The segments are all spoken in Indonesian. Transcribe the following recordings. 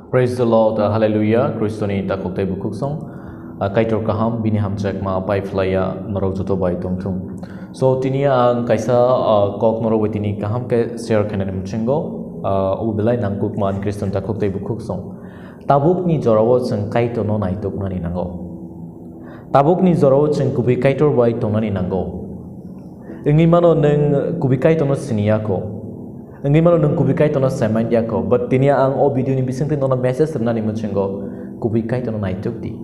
Praise the Lord, hallelujah. Kristoni takoktai bukuk song. Kaitor kaham bini hamjak ma pai flaya norok joto bai tum. So tinia ang kaisa kok norok tini kaham ke share khanan mchingo. Ubelai nangkuk ma Kriston takoktai bukuk song. Tabuk ni jorawo seng kaito no naitok nani nango. Tabuk ni jorawo seng kubi kaitor bai tonani nango. Ingi mano neng kubi kaito no siniako. Engi malo nung kubikai tono semen ko, but tinia ang o video ni bising tino na message terna ni mutsengo kubikai tono naituk di.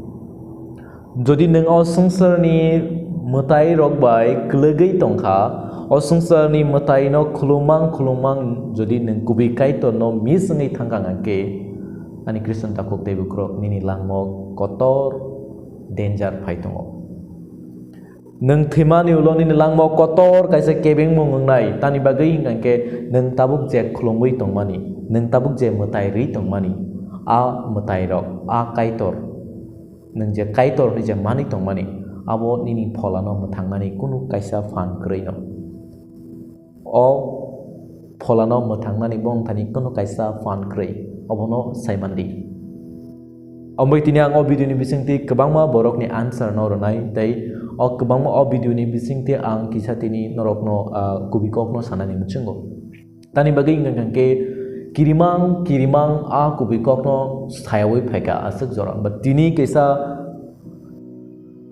Jadi nung o sungsar ni mutai rok bai kelegi tongka, o sungsar ni mutai no kulumang jadi nung kubikai tono misengi tangkang angke, ani Kristen takuk tebu krok nini langmo kotor danger pai tongo. Neng thimani uloni nilang mo kotor kaisa kebeng mo ngai tani bagai ngangke neng tabuk je khulongui tongmani neng tabuk je mutai ri tongmani a mutai rok a kaitor neng je kaitor ni je mani tongmani abo nini pholano muthangmani kunu kaisa fan kreino o pholano muthangmani bong thani kunu kaisa fan krei obono saimandi Ambai tini ang o video ni bisingti kebangma borok ni answer no ronai tai o kebangma o video ni bisingti ang kisah tini norok no kubikok no sana ni muchengo tani bagai ngangke kirimang a kubikok no sayawai pheka asuk jorang but tini kisa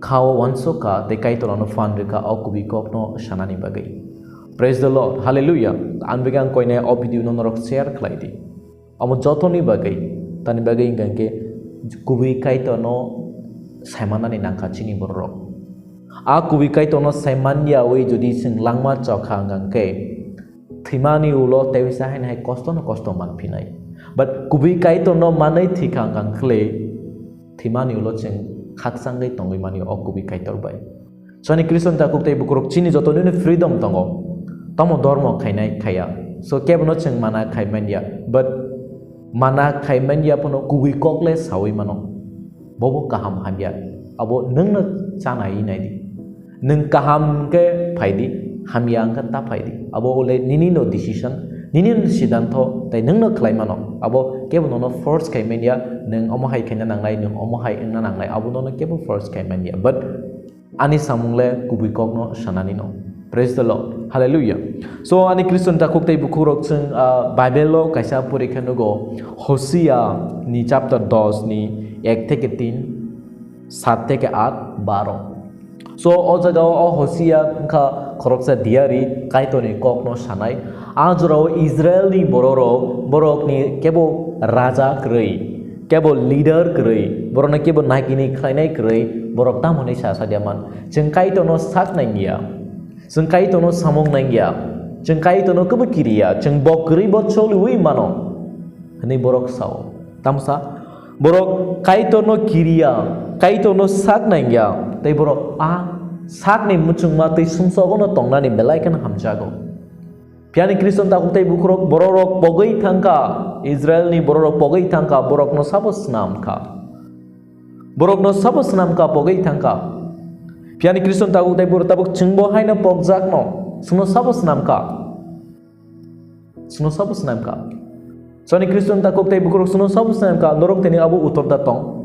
khawa wanso ka te kai tolano fan reka o kubikok no sana ni bagai praise the Lord hallelujah an begang koine o video no norok share khlai di amo jotoni bagai tani bagai ngangke kubikai tono saimana ni nangka chini borok a kubikai tono saimanya we jodi sing langma chokha ngangke thimani ulo tewisa hain hai kosto man phinai but kubikai tono manai thika ngangkle thimani ulo ching khaksangai tongoi mani o kubikai torbai soni Kriston takuk tei bukurok chini jotoni ni freedom tongo tamo dormo khainai khaya so kebno ching mana khaimanya but mana khaiman ya pono kubi kokle sawi mano bobo kaham hamya abo nung chanai nai di nung kaham ke phaidi hamya angka ta phaidi abo ole nini no decision nini no siddhanto tai nung no khlai mano abo kebo no first khaiman ya nung omo hai khaina nanglai nung omo hai engna nanglai abo no kebo first khaiman ya but ani samungle kubi kok no sanani no praise the Lord hallelujah so ani Kriston takuk tei bukurok sing Bible lo kaisa porikha nugo Hosea ni chapter 10 ni 1 থেকে 3 7 থেকে 8 12 so o jaga o Hosea kha khoroksa diari kaitoni kokno sanai ajro Israel ni borok ni kebo raja krei kebo leader krei borona kebo nakini khlainai krei borok tamoni sa sadiaman jengkai tono sak naingia jengkai tono samong naingia jengkai tono kebekiria jeng bokri botcholi wi mano ni borok sao tamsa borok kai tono kiria kai tono sak naingia tai borok a sak ni muchung ma tai sumsogo no tongna ni belai kan hamjago piani Kriston takuk tai bukrok borok pogoi thangka Israel ni borok pogoi thangka borok no sabos nam ka pogoi thangka piani Kriston takuk tai borok tabuk chingbo haina pogjak no suno sabos nam ka soni Kriston takuk tai bukrok suno sabos nam ka norok teni abu utor datong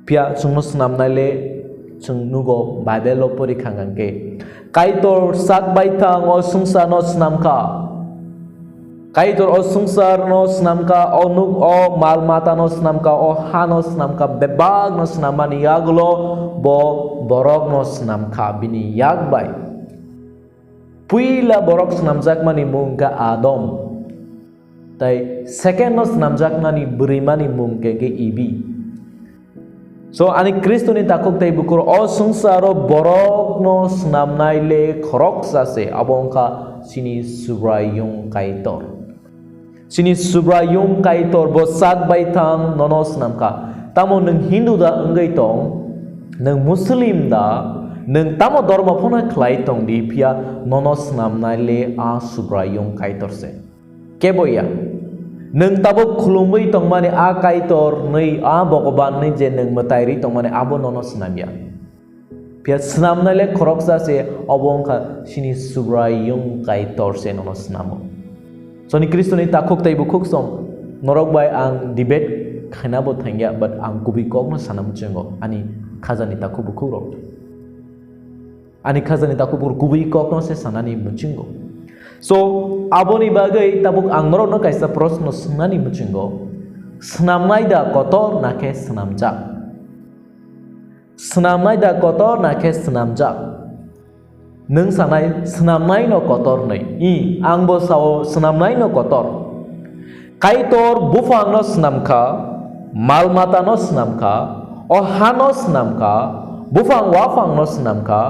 pia suno snam naile chung nugo Bible lo porikha ngangke kaitor sak baithang o sungsa no snam ka kaitor o sungsar no snam ka o nuk o malmata no snam ka o hano snam ka bebag no snamani yaglo bo borok no snam ka bini yagbai puila borok snamjak mani mungka Adam tai second no snamjak mani burimani mungke ke ibi so ani Kristoni takuk tai bukur o sungsaro borok no snamnaile khorok sase abongka sini subrayung kaitor bo sak baithang nonos namka tamo nung Hindu da engai tong nung Muslim da nung tamo dharma phona khlai tong di pia nonos namnaile a subrayung kaitor se keboya nung tabo khulumui tong mane a kaitor nei a bogoban nei je nung matairi tong mane abo nonos namya pia snamnaile khoroksa se obongka sini subrayung kaitor se nonos namo Soni Kristoni takuk tai bukuk som norok bai ang debate khana bo thangya but ang kubi kok no sanam chengo ani khazani ta kubu khuro ani khazani ta kubu kubi kok no se sanani muchingo so aboni bagai tabuk ang norok no kaisa prosno sanani muchingo snamnai da kotor nake snamjak snamnai da kotor nake snamjak nung sanai snamnai no kotor nei I ang bo sao snamnai no kotor kaitor bufang no snamkha malmata no snamkha o hano snamkha bufang wafang no snamkha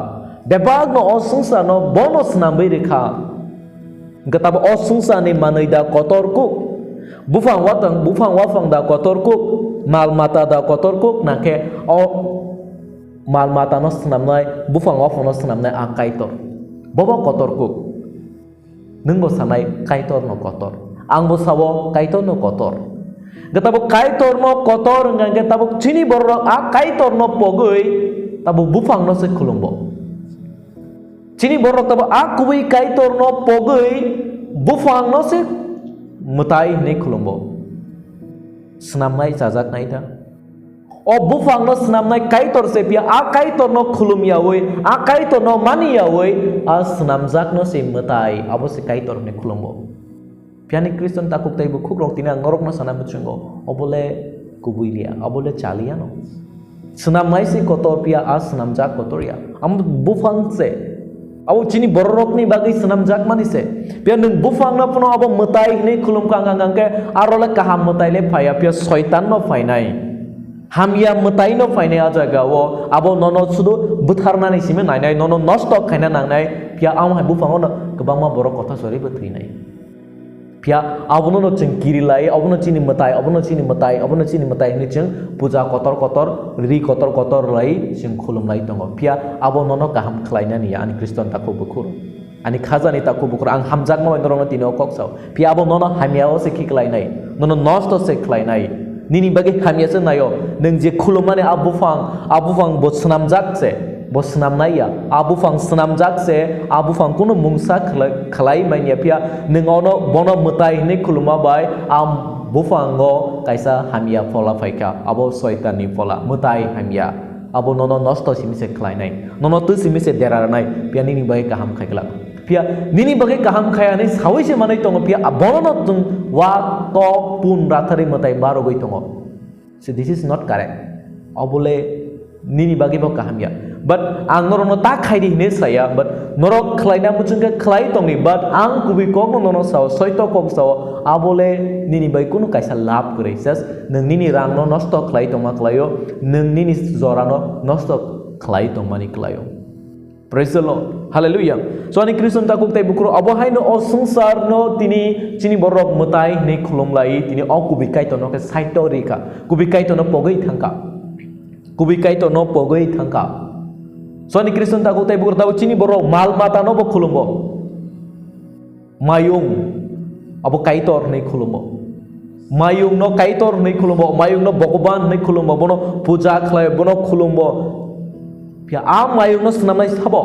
debag no o sungsa no bono snambai rekha gatab o sungsa ni manai da kotor ku bufang wafang da kotor kuk malmata da kotor kuk nake o malmata no snamnai bufang wafang no snamnai a kaitor bobo kotor kuk nungbo sanai kaitor no kotor angbo sabo kaitor no kotor gatabo kaitor no kotor ngange tabuk chini borok a kaitor no pogoi tabu bufang no se khulumbo chini borok tabu a kubi kaitor no pogoi bufang no se mutai ne khulumbo snamnai jajak naida o bufang no snamnai kaitor se pia a kaitor no khulum yaoi a kaitor no mani yaoi a snamjak no se mutai abo se kaitor ne khulumbo piani kriston takuk tai bu khukrok tina ngorok no sanam chungo obole kubuilia obole chalia no snamnai se kotor pia a snamjak kotoria am bufang se abo chini borok ni bagi snamjak manise pia nung bufang na puno abo mutai ne khulum ka ngang ke arole kaham mutai le phaya pia shaitan no phainai hamya mutai no phainai a jaga o abo nono sudu butharna ni sime nainai nono nosto khaina nangnai pia am hai bufang no kebangma borok kotha sori butrinai pia abono no ching kirilai abono chini mutai abono chini mutai abono chini mutai ni ching puja kotor kotor ri kotor kotor lai ching khulum lai tongo pia abo nono kaham khlaina ni ani kriston takku bukur ani khazani takku bukur ang hamjak ma norong tino koksau pia abo nono hamya o se khiklai nai nono nosto se khlai nai nini bagi hamya se nayo nung je khulumane abufang bo snamjak se bo snamnaya abufang snamjak se abufang kuno mungsa khlai mania pia nung ono bono mutai ne khuluma bai am bufango kaisa hamya fola faika abo shaitan ni fola mutai hamya abo nono nosto simise khlai nai nono tu simise derar nai pia nini bai kaham khaikla pia nini bagai kaham khaya ni sawi se manai tongo pia abono no tung wa to pun rathari mutai baro goi tongo so this is not correct obole nini bagai bo kaham ya but ang norono ta khaidi ne saya but norok khlaina muchungke khlai tongni but ang kubi kok nono sao soito kok sao abole nini bai kunu kaisa lab kore sas nung nini rang no nosto khlai tongma khlayo nung nini zora no nosto khlai tongmani khlayo praise the lord hallelujah so ani kriston takuk tai bukro abohai no o sungsar no tini chini borok mutai ne khulum lai tini o kubi kai to no ke saito rika kubi kai to no pogoi thangka kubi kai to no pogoi thangka so ani kriston takuk tai bukro chini borok mal mata no bo khulumbo mayung abo kaitor ne khulumbo mayung no kaitor ne khulumbo mayung no bhagwan ne khulumbo bono puja khlai bono khulumbo pia am mayung no snamnai sabo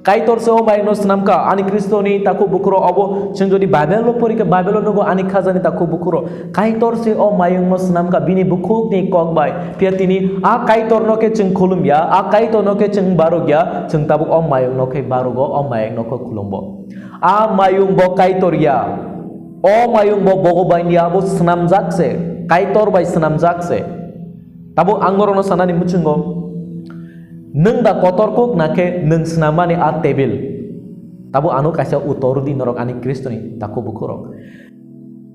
kaitor se o mayung no snamka ani kristoni taku bukro abo chenjodi bible porike bible no go ani khazani taku bukro kaitor se o mayung no snamka bini bukuk ni kokbai pia tini a kaitor no ke cheng khulum ya a kaitor no ke cheng barogya cheng tabuk o mayung no ke barogo o mayung no ko khulumbo a mayung bo kaitor ya o mayung bo bogobai ni abo snamjak se kaitor bai snamjak se tabo angorono sanani muchungo nung da kotor kuk nake nung snamani a tebil tabo anu kaisa utor di norok ani kristoni taku bukuro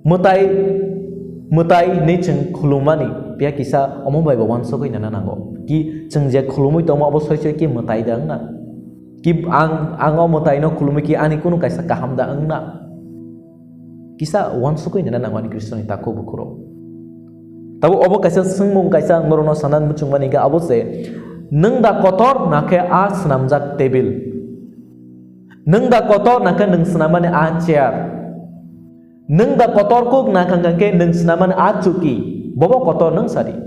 mutai ne cheng khulumani pia kisa omobai bawan sogoi nana nango ki cheng je khulumui tomo abo soisoi ki mutai da angna ki ango mutai no khulumui ki ani kunu kaisa kaham da angna kisa wan sogoi nana nango ani kristoni taku bukuro tabo obo kaisa sungmung kaisa ngorono sanan muchungmani ga abo se nung da kotor nake a snamjak tebil nung da kotor nake nung snamani a chair nung da kotor kuk nakangke nung snamani a chuki bobo kotor nung sari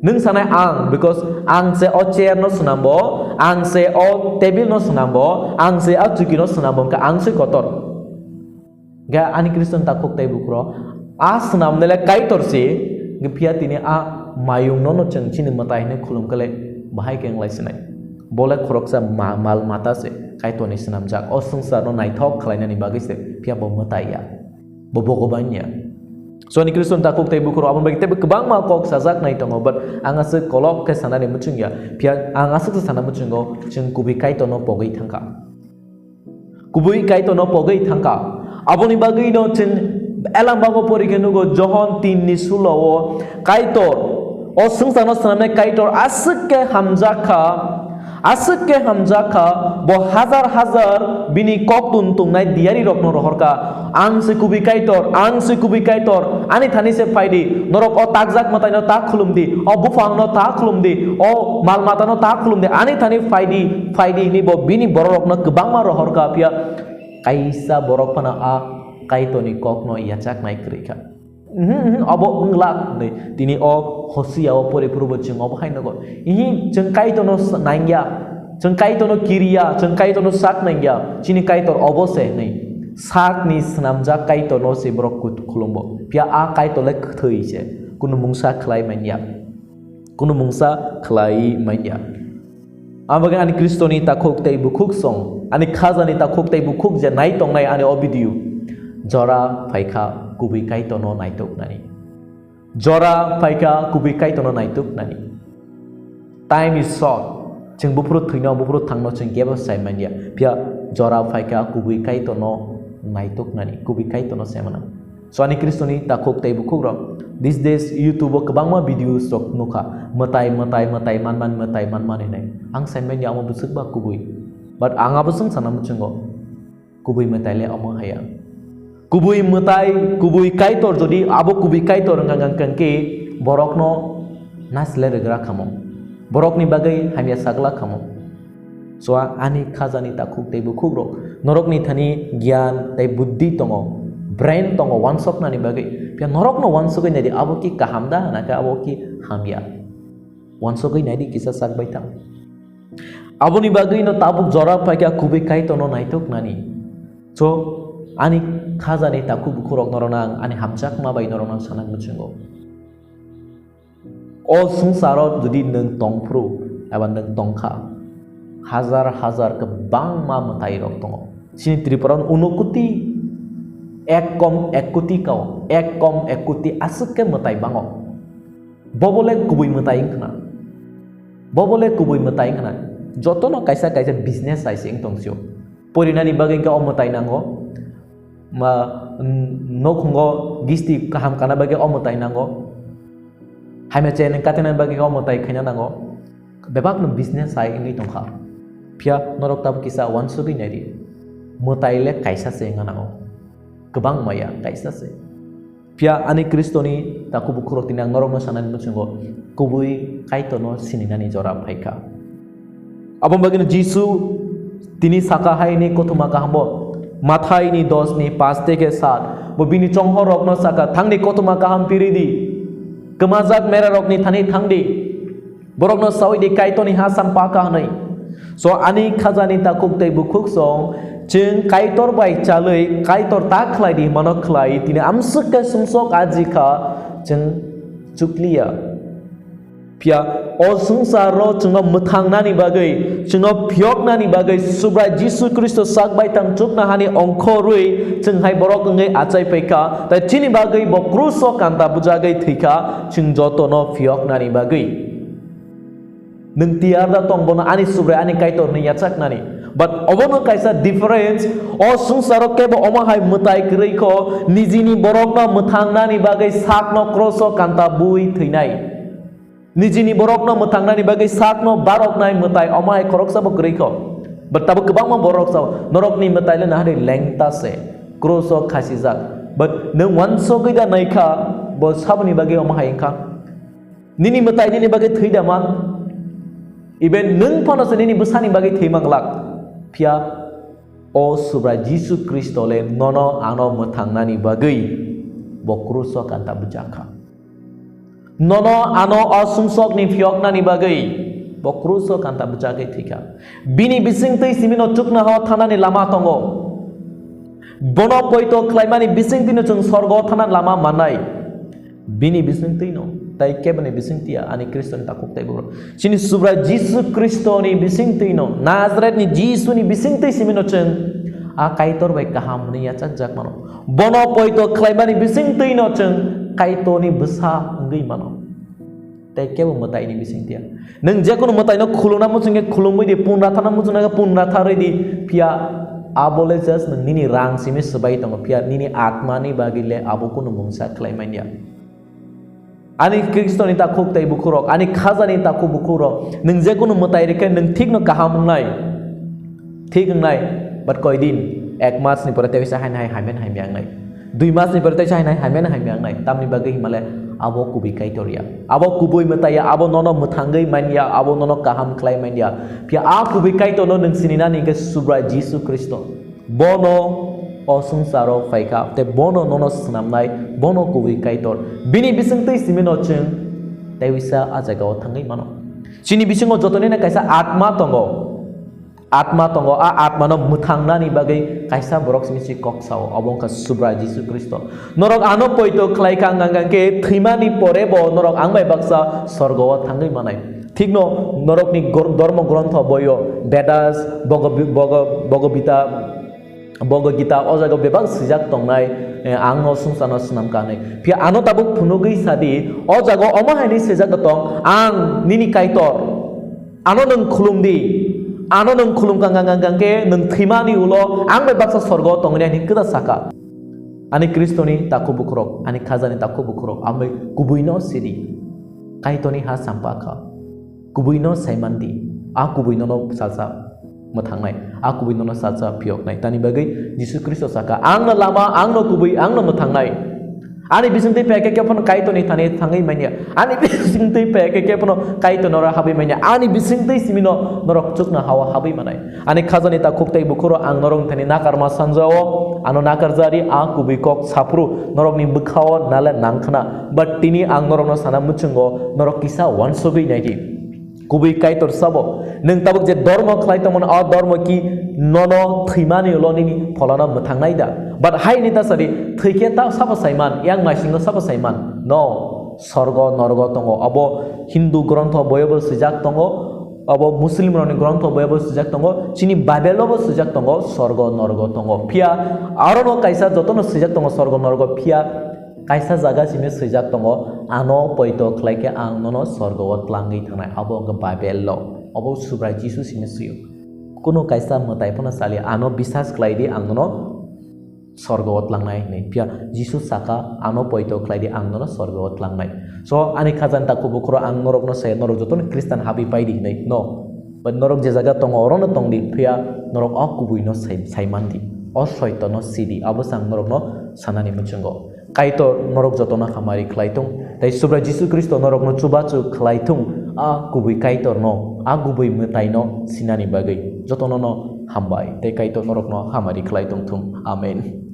nung sanai ang because ang se o chair no snambo ang se o tebil no snambo ang se a chuki no snambo ka ang se kotor Ga ani Kristen takuk tai bukro as nam nele kaitor se gpia tini a mayung nono cheng chini matai ne khulum kale bahai keng lai sinai bole khoroksa mal mata se kaitor ni sinam jak o sungsar no naithok khlaina ni bagi se pia bo matai ya bo bogobanya so ani Kristen takuk tai bukro abon bagi te kebang ma kok sajak nai tongo but anga se kolok ke sana ni muchung ya pia anga se sana muchung go cheng kubi kaitor no pogai thangka kubui kaitor no pogai thangka aboni bagi no cheng elam bago porigenu go johon tin ni sulo kaitor o sungsano saname kaitor asike hamjaka bo hazar hazar bini koktun tungnai diari rokno rohorka anse kubi kaitor ani thani se faidi norok o takjak matai no tak khulumdi o bufang no tak khulumdi o mal mata no tak khulumdi ani thani faidi ni bo bini borok no kebangma rohorka pia kaisa borok pana a kaitoni kokno yachak nai krika abo unglak ne tini o hosia o pore purbo ching ob hain go ihi jeng kaitono naingya jeng kaitono kiriya jeng kaitono sak naingya chini kaitor obose nei sak ni snamja kaitono se brok kut khulumbo pia a kaitole kthei che kunu mungsa khlai manya amaga ani kristoni takhok tei bukhuk song ani khazani takhok tei bukhuk je nai tong nai ani obidiu jora phaika kubi kaitono naituk nani jora phaika kubi kaitono naituk nani time is short cheng bufru thino bufru thangno cheng geba saimania pia jora phaika kubi kaitono naituk nani kubi kaitono semana so ani kristoni takhok tei bukhuk ro these days youtube kabangma videos rok nuka matai man nei ang saimania amo busuk ba kubui but anga busung sanam chengo kubui matai le amo haya kubui matai kubui kaitor jodi abo kubui kaitor ngang kangke borokno nasle regra khamo borokni bagai hamia sagla khamo so ani khazani takhuk tei bukhuk rok norokni thani gyan tei buddhi tongo brain tongo wansok nani bagai pia norokno wansok nadi abo ki kahamda naka abo ki hamia wansok nadi kisa sak baitam aboni bagai no tabuk jora paika kubui kaitono naitok nani so ani khazani taku bukhurok noronang ani hamjak ma bai noronang sanang muchungo o sungsaro jodi nang tongpru aba nang tongkha hazar ke bang ma matai rok tongo sini tripuran unukuti ek kom ekuti asuke matai bango bobole kubui matai khna jotono kaisa business saising tongsio porinani bagai ka omotai nango ma nokhungo gisti kaham kana bagai omotai nango haime chen katena bagai omotai khina nango bebak no business sai ngi tongkha pia norok tab kisa wansugi nari motai le kaisa se nganango kebang maya kaisa se pia ani kristoni taku bukhurok tinang norok no sanan muchungo kubui kaitono sininani jora phaika abom bagino jisu tini saka haini kothuma kahambo mathai ni 10 ni 5 থেকে 7 bobini chongho rokno saka thangni kothuma kaham piridi kemazak mera rokni thani thangdi borokno saudi kaitoni ha sampa ka nai so ani khazani takuk tei bukhuk song cheng kaitor bai chalei kaitor ta khlai di manok khlai tini amsuk ka sumsok ajika cheng chukliya pia o sungsaro chungo mutangnani bagai chungo phioknani bagai subra jisu kristo sakbai tang chukna hani ongkhorui chunghai borok ngai achai peika ta chini bagai bo kruso kanta bujagai thika chung jotono phioknani bagai nung tiarda tongbona ani subra ani kaitor ni yachaknani but obono kaisa difference o sungsaro kebo omahai mutai kreiko nijini borokno mutangnani bagai sakno kroso kanta bui thinai nijini borokno mutangnani bagai sakno baroknai mutai omai korok sabo greiko but tabu kebangma borok saw norokni mutai le nahari lengta se kroso khasijak but nung wanso gida naika bo sabni bagai omahai ka nini mutai nini bagai thidama even nung phono se nini busani bagai theimanglak pia o subra jisu kristo le nono ano mutangnani bagai bo kroso kanta bujaka nono ano asungsok ni phiokna ni bagai bokruso kanta bujagai thika bini bising tei simino chukna ho thana ni lama tongo bono poito klaimani bising tino chung sorgo thana lama manai bini bising tino tai kebani bising tia ani Kriston takuk tai bro sini subra Jisu Kristo ni bising tino Nazaret ni Jisu ni bising ti simino chung a kaitor bai kaham ni ya jak mano bono poito klaimani bising tino chung kaito ni besa ngai mano tai kebo matai ni bising tia nang jekono matai no khuluna mo chung khulumoi di punra thana mo chung punra thare di pia abole just nini rang simi sebai tong pia nini atma ni bagile abo kuno mungsa klaimania ani Kristo ni takuk tai bukurok ani khaza ni takuk bukurok nung je kuno mutai reke nung thik no kaham nai thik nai bat koi din ek mas ni porte bisa hai hamen hai myang nai 2 mas ni porte hai hamen hai myang nai tam ni bagai himale abo kubi kaitoria abo kubui mataya abo nono muthangai mania abo nono kaham klaimania pia a kubi kaito no nung sinina ni ke subra Jisu Kristo bono osung saro faika te bono nono snamnai bono kubi kaitor bini bisingtei simino chung tewisa ajagao thangai mano chini bisingo jotone na kaisa atma tongo a atma no muthangna ni bagai kaisa borok simisi koksao abongka subra Jisu Kristo norok ano poito klaika ngangang ke thimani porebo norok angbai baksa sorgo thangai manai thikno norok ni dharma grontho boyo Vedas Bhagavad Gita ojago bebang sijak tongnai angno sungsano snam kanai pia ano tabuk phunugui sadi ojago omahani sijak tong ang nini kaitor ano nung khulumdi ano nung khulum kangang ke nung thimani ulo ang bebaksa sorgo tongne ni kada saka ani Kristoni takubukrok ani khazani takubukrok amai kubuino sidi kaitoni ha sampaka kubuino saimandi a kubuino no salsa mathangnai a kubuino no salsa phioknai tani bagai Jisu Kristo saka angna lama angno kubui angno mathangnai ani bisingtei peke kepon kaitoni thane thangai mania ani bisingtei peke kepono kaito nora habi mania ani bisingtei simino norok chukna hawa habi manai ani khazani ta khuktai bukuro ang norong thani nakarma sanjao ano nakarjari a kubi kok sapru norok ni bukhao nala nangkhana but tini ang norok no sana muchungo norok kisa wansobi naiki kubi kaitor sabo nung tabuk je dharma khlaitamon a dharma ki nono thimani loni pholana muthangnai da but hai nita sari thike ta saba saiman yang maisingo saba saiman no sorgo norgo tongo abo Hindu grontho boyobo sijak tongo abo Muslim roni grontho boyobo sijak tongo chini Bible bo sijak tongo sorgo norgo tongo pia arono kaisa jotono sijak tongo sorgo norgo pia kaisa jaga simi sijak tongo ano poito khlaike ang nono sorgo tlangai thanai abo ga Bible lo abo subra Jisu simi siyo kuno kaisa matai phona sali ano bisas klaidi ang nono sorgawat langnai nei pia Jisu saka ano poito klaidi ang nono sorgawat langnai so ani khazan ta kubukro ang norok no se norok joton Kristan habi paidi nei no but norok je jaga tongo orono tongdi pia norok ok kubui no saimandi o soito no sidi abosang norok no sanani muchungo kaito norok jotona khamari klaitung tai subra Jisu Kristo norok no chubachu klaitung a kubui kaitor no a gubui mutai no sinani bagai jotono no hambai tai kaito norok no khamari klaitung thum amen